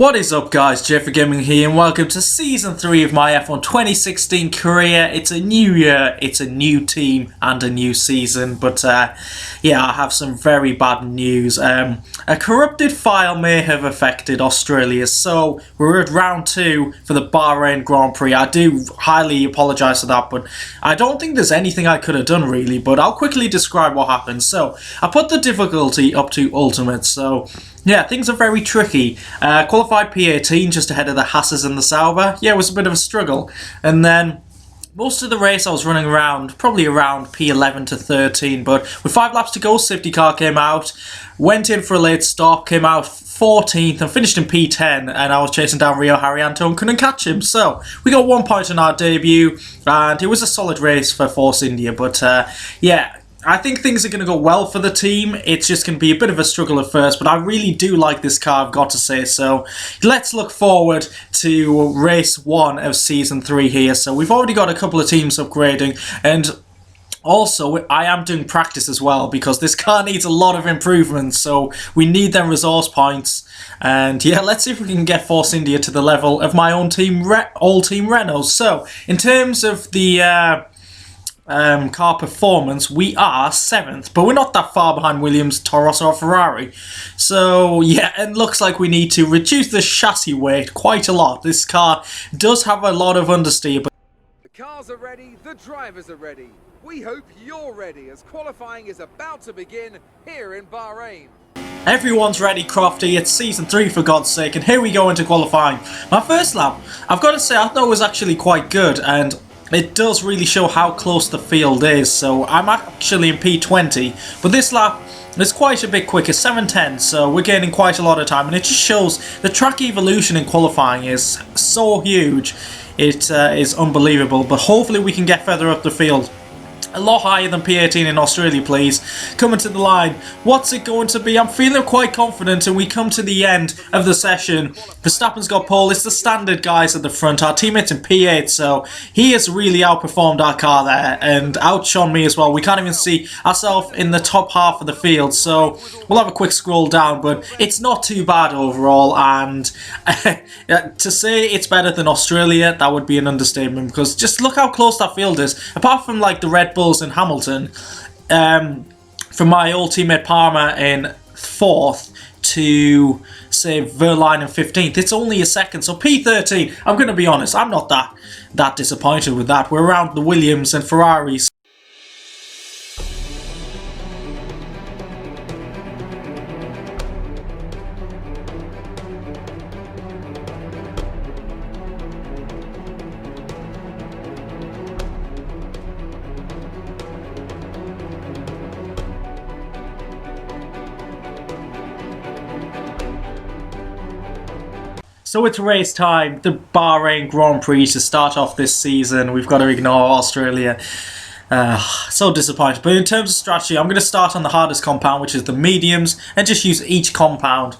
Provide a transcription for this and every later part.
What is up, guys? JayFerGaming here, and welcome to Season 3 of my F1 2016 career. It's a new year, it's a new team, and a new season, but yeah, I have some very bad news. A corrupted file may have affected Australia, so we're at round 2 for the Bahrain Grand Prix. I do highly apologise for that, but I don't think there's anything I could have done really, but I'll quickly describe what happened. So, I put the difficulty up to Ultimate, so yeah, things are very tricky. Qualified P18 just ahead of the Hasses and the Sauber. Yeah, it was a bit of a struggle. And then most of the race I was running around, probably around P11 to 13, but with 5 laps to go, safety car came out, went in for a late stop, came out 14th and finished in P10, and I was chasing down Rio Haryanto and couldn't catch him. So we got 1 point on our debut, and it was a solid race for Force India, but yeah, I think things are going to go well for the team. It's just going to be a bit of a struggle at first, but I really do like this car, I've got to say. So let's look forward to race 1 of Season 3 here. So we've already got a couple of teams upgrading, and also I am doing practice as well because this car needs a lot of improvements, so we need them resource points. And yeah, let's see if we can get Force India to the level of my own team, old team Renault. So in terms of the car performance, we are 7th, but we're not that far behind Williams, Toros or Ferrari. So yeah, it looks like we need to reduce the chassis weight quite a lot. This car does have a lot of understeer, but the cars are ready, the drivers are ready. We hope you're ready as qualifying is about to begin here in Bahrain. Everyone's ready, Crofty. It's Season 3 for God's sake, and here we go into qualifying. My first lap, I've got to say, I thought it was actually quite good, and it does really show how close the field is. So I'm actually in P20, but this lap is quite a bit quicker, 7:10, so we're gaining quite a lot of time, and it just shows the track evolution in qualifying is so huge. It is unbelievable, but hopefully we can get further up the field. A lot higher than P18 in Australia, please. Coming to the line. What's it going to be? I'm feeling quite confident, and we come to the end of the session. Verstappen's got pole. It's the standard guys at the front. Our teammate's in P8, so he has really outperformed our car there and outshone me as well. We can't even see ourselves in the top half of the field, so we'll have a quick scroll down, but it's not too bad overall. And to say it's better than Australia, that would be an understatement, because just look how close that field is. Apart from like the Red Bull and Hamilton, from my old teammate Palmer in 4th to say Verline in 15th, it's only a second. So P13, I'm going to be honest, I'm not that disappointed with that. We're around the Williams and Ferraris. So it's race time, the Bahrain Grand Prix to start off this season. We've got to ignore Australia. So disappointed. But in terms of strategy, I'm going to start on the hardest compound, which is the mediums, and just use each compound.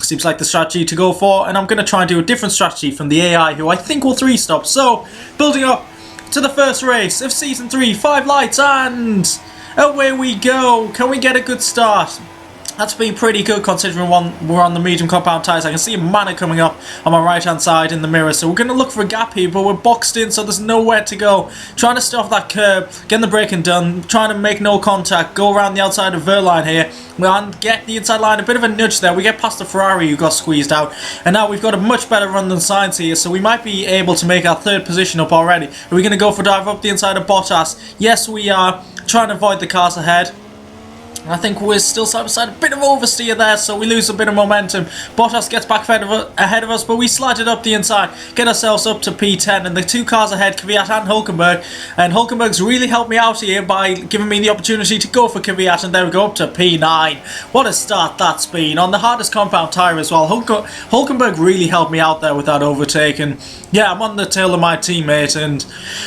Seems like the strategy to go for, and I'm going to try and do a different strategy from the AI, who I think will 3-stop. So, building up to the first race of Season 3, 5 lights, and away we go. Can we get a good start? That's been pretty good considering we're on the medium compound tyres. I can see a Manor coming up on my right hand side in the mirror, so we're going to look for a gap here, but we're boxed in, so there's nowhere to go. Trying to stay off that curb, getting the braking done, trying to make no contact, go around the outside of Verline here, and get the inside line. A bit of a nudge there. We get past the Ferrari who got squeezed out, and now we've got a much better run than Sainz here, so we might be able to make our 3rd position up already. Are we going to go for a dive up the inside of Bottas? Yes, we are. Trying to avoid the cars ahead. I think we're still side by side, a bit of oversteer there, so we lose a bit of momentum. Bottas gets back ahead of us, but we slide it up the inside, get ourselves up to P10, and the 2 cars ahead, Kvyat and Hulkenberg. And Hulkenberg's really helped me out here by giving me the opportunity to go for Kvyat, and there we go, up to P9. What a start that's been, on the hardest compound tyre as well. Hulkenberg really helped me out there with that overtake, and yeah, I'm on the tail of my teammate, and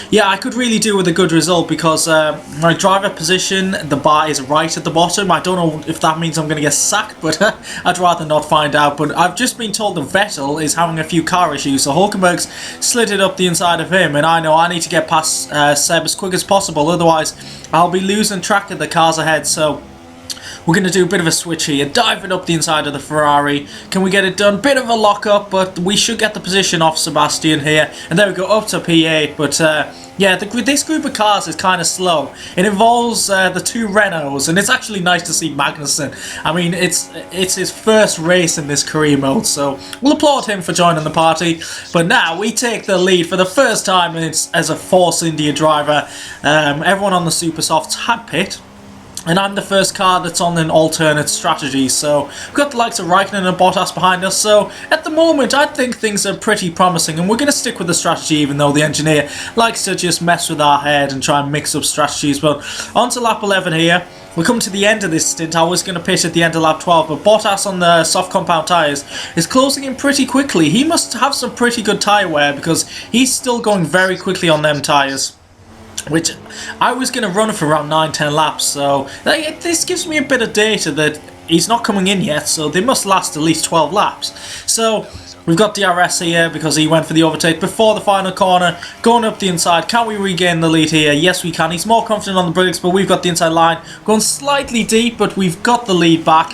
yeah, I could really do with a good result because my driver position, the bar is right at the bottom. I don't know if that means I'm going to get sacked, but I'd rather not find out. But I've just been told that Vettel is having a few car issues, so Hulkenberg's slid it up the inside of him, and I know I need to get past Seb as quick as possible, otherwise I'll be losing track of the cars ahead. So we're going to do a bit of a switch here, diving up the inside of the Ferrari. Can we get it done? Bit of a lock-up, but we should get the position off Sebastian here. And there we go, up to P8, but yeah, this group of cars is kind of slow. It involves the two Renaults, and it's actually nice to see Magnussen. I mean, it's his first race in this career mode, so we'll applaud him for joining the party. But now we take the lead for the first time as a Force India driver. Everyone on the Super Softs had pit. And I'm the first car that's on an alternate strategy, so we've got the likes of Raikkonen and Bottas behind us, so at the moment I think things are pretty promising, and we're going to stick with the strategy even though the engineer likes to just mess with our head and try and mix up strategies. But on to lap 11 here. We come to the end of this stint. I was going to pit at the end of lap 12, but Bottas on the soft compound tyres is closing in pretty quickly. He must have some pretty good tyre wear because he's still going very quickly on them tyres, which I was going to run for around 9-10 laps, so this gives me a bit of data that he's not coming in yet, so they must last at least 12 laps. So we've got DRS here because he went for the overtake before the final corner, going up the inside. Can we regain the lead here? Yes, we can. He's more confident on the brakes, but we've got the inside line going slightly deep, but we've got the lead back.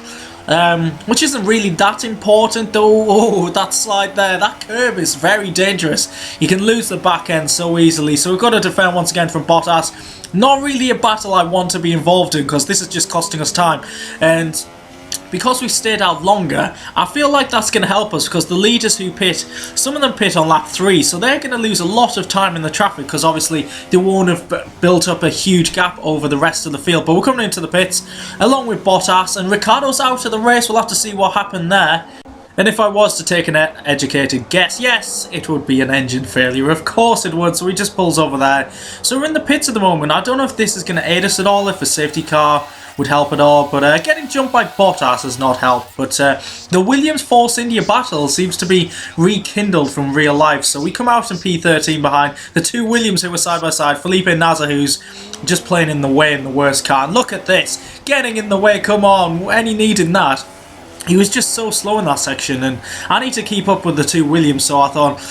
Which isn't really that important though. Oh, that slide there, that curb is very dangerous. You can lose the back end so easily, so we've got to defend once again from Bottas. Not really a battle I want to be involved in because this is just costing us time, and because we stayed out longer, I feel like that's going to help us because the leaders who pit, some of them pit on lap 3, so they're going to lose a lot of time in the traffic because obviously they won't have built up a huge gap over the rest of the field. But we're coming into the pits along with Bottas, and Ricciardo's out of the race. We'll have to see what happened there. And if I was to take an educated guess, yes, it would be an engine failure. Of course it would, so he just pulls over there. So we're in the pits at the moment. I don't know if this is going to aid us at all, if a safety car would help at all, but getting jumped by Bottas has not helped. But the Williams Force India battle seems to be rekindled from real life, so we come out in P13 behind the two Williams who were side by side. Felipe Nasr, who's just playing in the way in the worst car. And look at this, getting in the way, come on, when he needed that. He was just so slow in that section, and I need to keep up with the two Williams, so I thought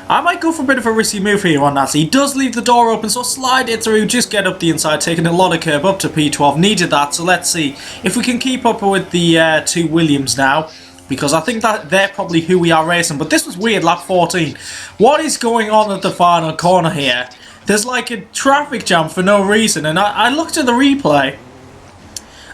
I might go for a bit of a risky move here on that. He does leave the door open, so slide it through, just get up the inside, taking a lot of curb up to P12. Needed that, so let's see if we can keep up with the two Williams now, because I think that they're probably who we are racing. But this was weird, lap 14. What is going on at the final corner here? There's like a traffic jam for no reason, and I looked at the replay,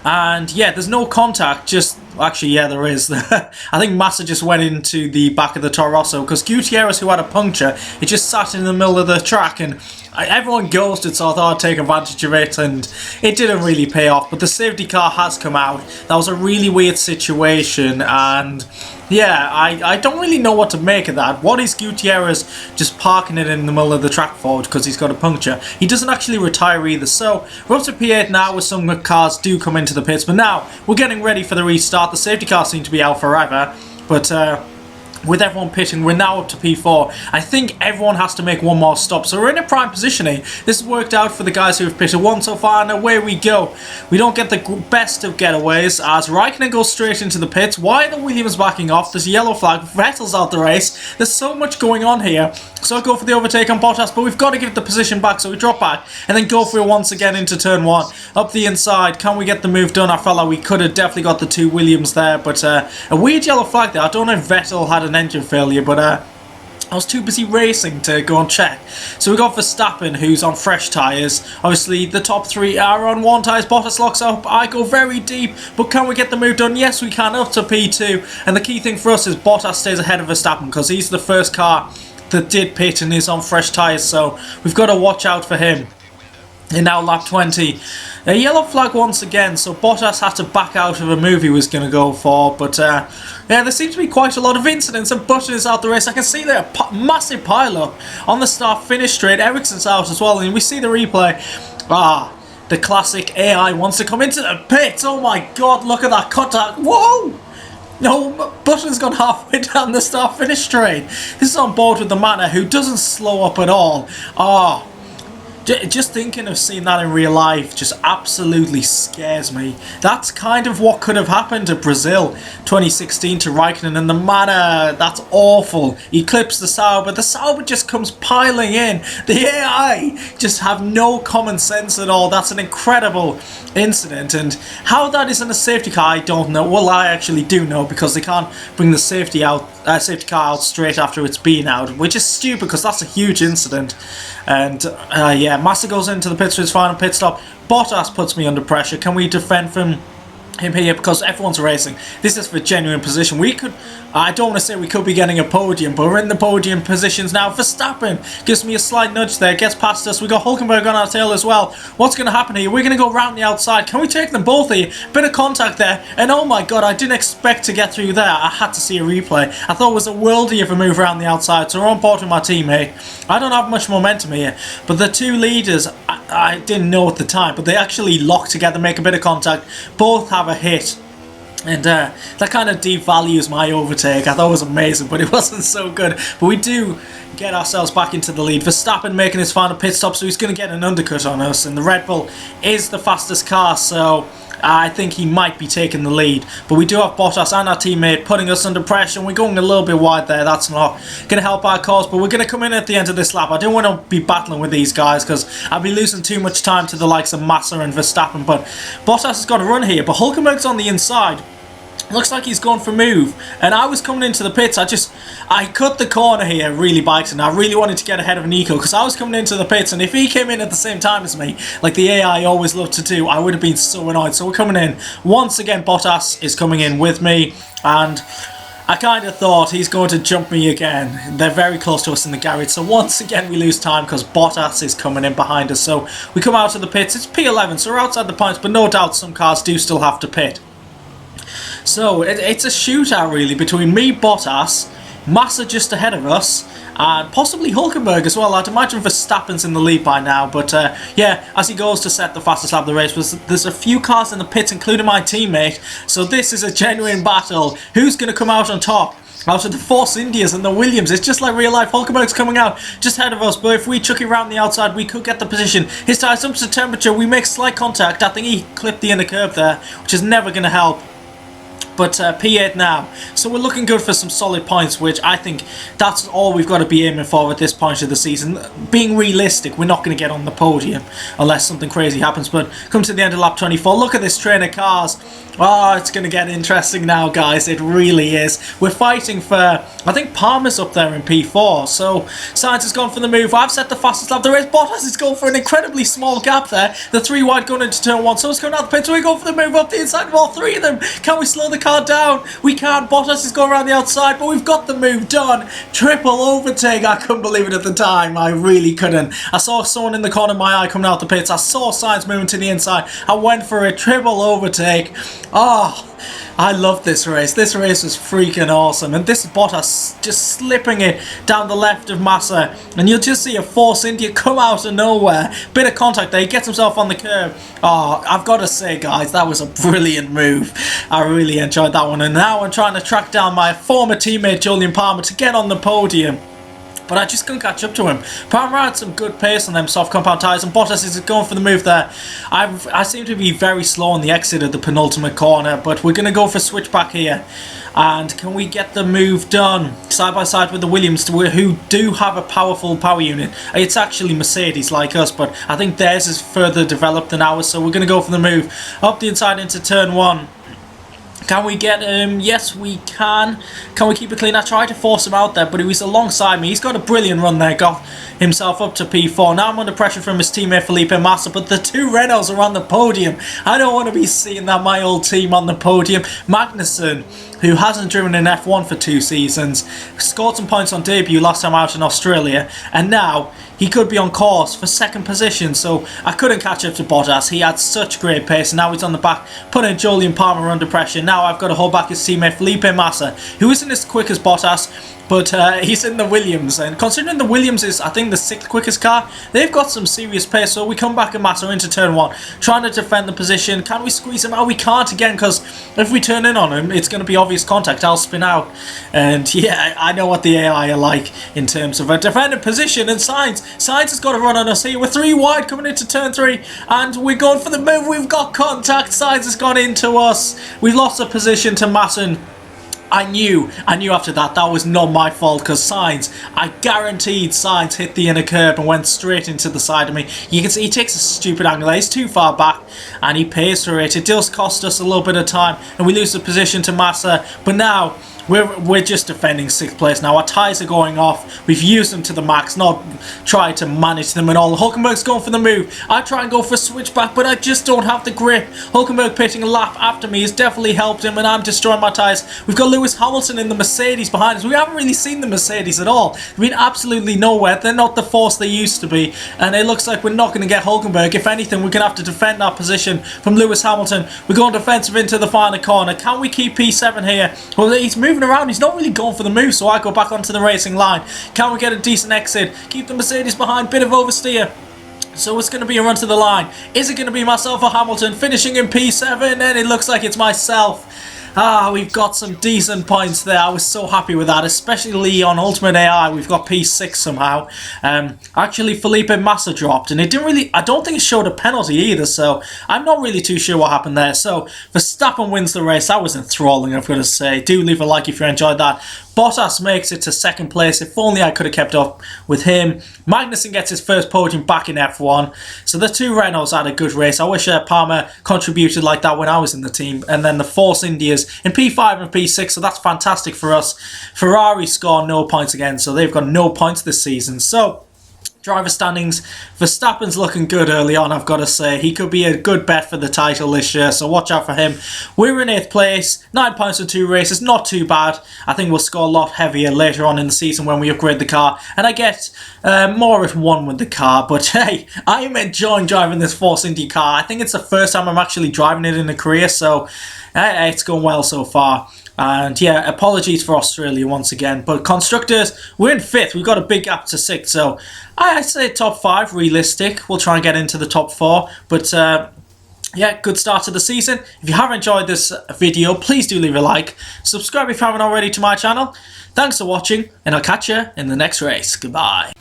and yeah, there's no contact, just... Actually, yeah, there is. I think Massa just went into the back of the Toro Rosso because Gutierrez, who had a puncture, he just sat in the middle of the track, and everyone ghosted, so I thought I'd take advantage of it, and it didn't really pay off. But the safety car has come out. That was a really weird situation, and yeah, I don't really know what to make of that. What is Gutierrez just parking it in the middle of the track forward because he's got a puncture? He doesn't actually retire either. So we're up to P8 now, with some cars do come into the pits, but now we're getting ready for the restart. The safety cars seem to be out forever, but with everyone pitting, we're now up to P4. I think everyone has to make one more stop, so we're in a prime positioning. This has worked out for the guys who have pitted one so far, and away we go. We don't get the best of getaways as Raikkonen goes straight into the pits. Why are the Williams backing off? There's a yellow flag. Vettel's out the race. There's so much going on here. So I go for the overtake on Bottas, but we've got to give the position back, so we drop back and then go for it once again into turn 1. Up the inside, can we get the move done? I felt like we could have definitely got the two Williams there, but a weird yellow flag there. I don't know if Vettel had an engine failure, but I was too busy racing to go and check. So we got Verstappen, who's on fresh tyres. Obviously, the top 3 are on 1 tyres. Bottas locks up. I go very deep, but can we get the move done? Yes, we can, up to P2. And the key thing for us is Bottas stays ahead of Verstappen because he's the first car that did pit and is on fresh tyres, so we've got to watch out for him. And now lap 20. A yellow flag once again, so Bottas had to back out of a move he was going to go for. But yeah, there seems to be quite a lot of incidents, and Button is out the race. I can see there a massive pile-up on the start-finish straight. Ericsson's out as well, and we see the replay. The classic AI wants to come into the pits. Oh my god, look at that contact. Whoa! No, Button's gone halfway down the start-finish straight. This is on board with the Manor, who doesn't slow up at all. Just thinking of seeing that in real life just absolutely scares me. That's kind of what could have happened to Brazil 2016 to Raikkonen, and the manner, that's awful. He clips the Sauber just comes piling in. The AI just have no common sense at all. That's an incredible incident, and how that isn't a safety car, I don't know. Well, I actually do know, because they can't bring the safety car out straight after it's been out, which is stupid because that's a huge incident. And yeah, Massa goes into the pits for his final pit stop. Bottas puts me under pressure. Can we defend from him here, because F1's racing? This is for genuine position. We could, I don't want to say we could be getting a podium, but we're in the podium positions now. Verstappen gives me a slight nudge there, gets past us. We got Hulkenberg on our tail as well. What's going to happen here? We're going to go round the outside. Can we take them both here? Bit of contact there, and oh my god, I didn't expect to get through there. I had to see a replay. I thought it was a worldie of a move around the outside, so we're on board with my teammate. I don't have much momentum here, but the two leaders, I didn't know at the time, but they actually lock together, make a bit of contact, both have a hit. And that kind of devalues my overtake. I thought it was amazing, but it wasn't so good. But we do get ourselves back into the lead. Verstappen making his final pit stop, so he's going to get an undercut on us. And the Red Bull is the fastest car, so I think he might be taking the lead. But we do have Bottas and our teammate putting us under pressure, and we're going a little bit wide there. That's not going to help our cause, but we're going to come in at the end of this lap. I don't want to be battling with these guys because I'll be losing too much time to the likes of Massa and Verstappen. But Bottas has got a run here, but Hulkenberg's on the inside. Looks like he's gone for move, and I was coming into the pits. I cut the corner here really bikes, and I really wanted to get ahead of Nico because I was coming into the pits, and if he came in at the same time as me, like the AI always loved to do, I would have been so annoyed. So we're coming in once again. Bottas is coming in with me, and I kind of thought he's going to jump me again. They're very close to us in the garage, so once again we lose time because Bottas is coming in behind us. So we come out of the pits. It's P11, so we're outside the points, but no doubt some cars do still have to pit. So it's a shootout really between me, Bottas, Massa just ahead of us, and possibly Hulkenberg as well. I'd imagine Verstappen's in the lead by now, but yeah, as he goes to set the fastest lap of the race, there's a few cars in the pits, including my teammate, so this is a genuine battle. Who's going to come out on top? Out of the Force Indias and the Williams, it's just like real life. Hulkenberg's coming out just ahead of us, but if we chuck it around the outside, we could get the position. His tyres up to temperature, we make slight contact. I think he clipped the inner curb there, which is never going to help. But P8 now, so we're looking good for some solid points, which I think that's all we've got to be aiming for at this point of the season. Being realistic, we're not going to get on the podium unless something crazy happens, but come to the end of lap 24, look at this train of cars. Oh, it's going to get interesting now, guys. It really is. We're fighting for, I think Palmer's up there in P4, so Sainz has gone for the move. I've set the fastest lap of the race. Bottas is going for an incredibly small gap there. The 3 wide going into turn 1, so it's going out the pit, so we go for the move up the inside of all 3 of them. Can we slow the car down? We can't. Bottas is going around the outside, but we've got the move done. Triple overtake. I couldn't believe it at the time. I really couldn't. I saw someone in the corner of my eye coming out the pits. I saw Sainz moving to the inside. I went for a triple overtake. Oh, I love this race. This race was freaking awesome. And this is Bottas just slipping it down the left of Massa. And you'll just see a Force India come out of nowhere. Bit of contact there. He gets himself on the curb. Oh, I've got to say, guys, that was a brilliant move. I really enjoyed that one. And now I'm trying to track down my former teammate, Julian Palmer, to get on the podium. But I just couldn't catch up to him. Palmer had some good pace on them soft compound tyres, and Bottas is going for the move there. I seem to be very slow on the exit of the penultimate corner, but we're going to go for switchback here. And can we get the move done? Side by side with the Williams, who do have a powerful power unit. It's actually Mercedes like us, but I think theirs is further developed than ours, so we're going to go for the move. Up the inside into turn 1. Can we get him? Yes, we can. Can we keep it clean? I tried to force him out there, but he was alongside me. He's got a brilliant run there. Got himself up to P4. Now I'm under pressure from his teammate Felipe Massa, but the 2 Renaults are on the podium. I don't want to be seeing that, my old team on the podium. Magnussen, who hasn't driven in F1 for 2 seasons, scored some points on debut last time out in Australia, and now he could be on course for 2nd position, so I couldn't catch up to Bottas. He had such great pace, and now he's on the back, putting Julian Palmer under pressure. Now I've got to hold back his teammate Felipe Massa, who isn't as quick as Bottas, but he's in the Williams, and considering the Williams is, I think, the 6th quickest car, they've got some serious pace. So we come back and Massa into turn 1, trying to defend the position. Can we squeeze him out? We can't again, because if we turn in on him, it's going to be obvious contact. I'll spin out, and yeah, I know what the AI are like in terms of a defending position. And Sainz has got to run on us here. We're 3 wide coming into turn 3, and we're going for the move. We've got contact. Sainz has gone into us. We've lost the position to Massa. I knew after that was not my fault, because Sainz, I guaranteed Sainz hit the inner curb and went straight into the side of me. You can see he takes a stupid angle. He's too far back and he pays for it. It does cost us a little bit of time and we lose the position to Massa, but now we're just defending 6th place now. Our tyres are going off. We've used them to the max, not tried to manage them at all. Hulkenberg's going for the move. I try and go for a switchback, but I just don't have the grip. Hulkenberg pitching a lap after me has definitely helped him, and I'm destroying my tyres. We've got Lewis Hamilton in the Mercedes behind us. We haven't really seen the Mercedes at all. They've been absolutely nowhere. They're not the force they used to be, and it looks like we're not going to get Hulkenberg. If anything, we're going to have to defend our position from Lewis Hamilton. We're going defensive into the final corner. Can we keep P7 here? Well, he's moving around. He's not really going for the move, so I go back onto the racing line. Can we get a decent exit? Keep the Mercedes behind. Bit of oversteer. So it's going to be a run to the line. Is it going to be myself or Hamilton finishing in P7? And it looks like it's myself. We've got some decent points there. I was so happy with that, especially on Ultimate AI. We've got P6 somehow. Actually, Felipe Massa dropped, and it didn't really, I don't think it showed a penalty either, so I'm not really too sure what happened there. So Verstappen wins the race. That was enthralling, I've got to say. Do leave a like if you enjoyed that. Bottas makes it to 2nd place. If only I could have kept up with him. Magnussen gets his first podium back in F1. So the 2 Renaults had a good race. I wish Palmer contributed like that when I was in the team. And then the Force Indias in P5 and P6. So that's fantastic for us. Ferrari score no points again. So they've got no points this season. So driver standings, Verstappen's looking good early on, I've got to say. He could be a good bet for the title this year, so watch out for him. We're in 8th place, 9 points for 2 races, not too bad. I think we'll score a lot heavier later on in the season when we upgrade the car, and I get more at 1 with the car. But hey, I am enjoying driving this Force Indy car. I think it's the first time I'm actually driving it in a career, so it's going well so far. And yeah, apologies for Australia once again. But constructors, we're in 5th. We've got a big gap to 6th. So I'd say top 5 realistic. We'll try and get into the top 4. But yeah, good start to the season. If you have enjoyed this video, please do leave a like. Subscribe if you haven't already to my channel. Thanks for watching, and I'll catch you in the next race. Goodbye.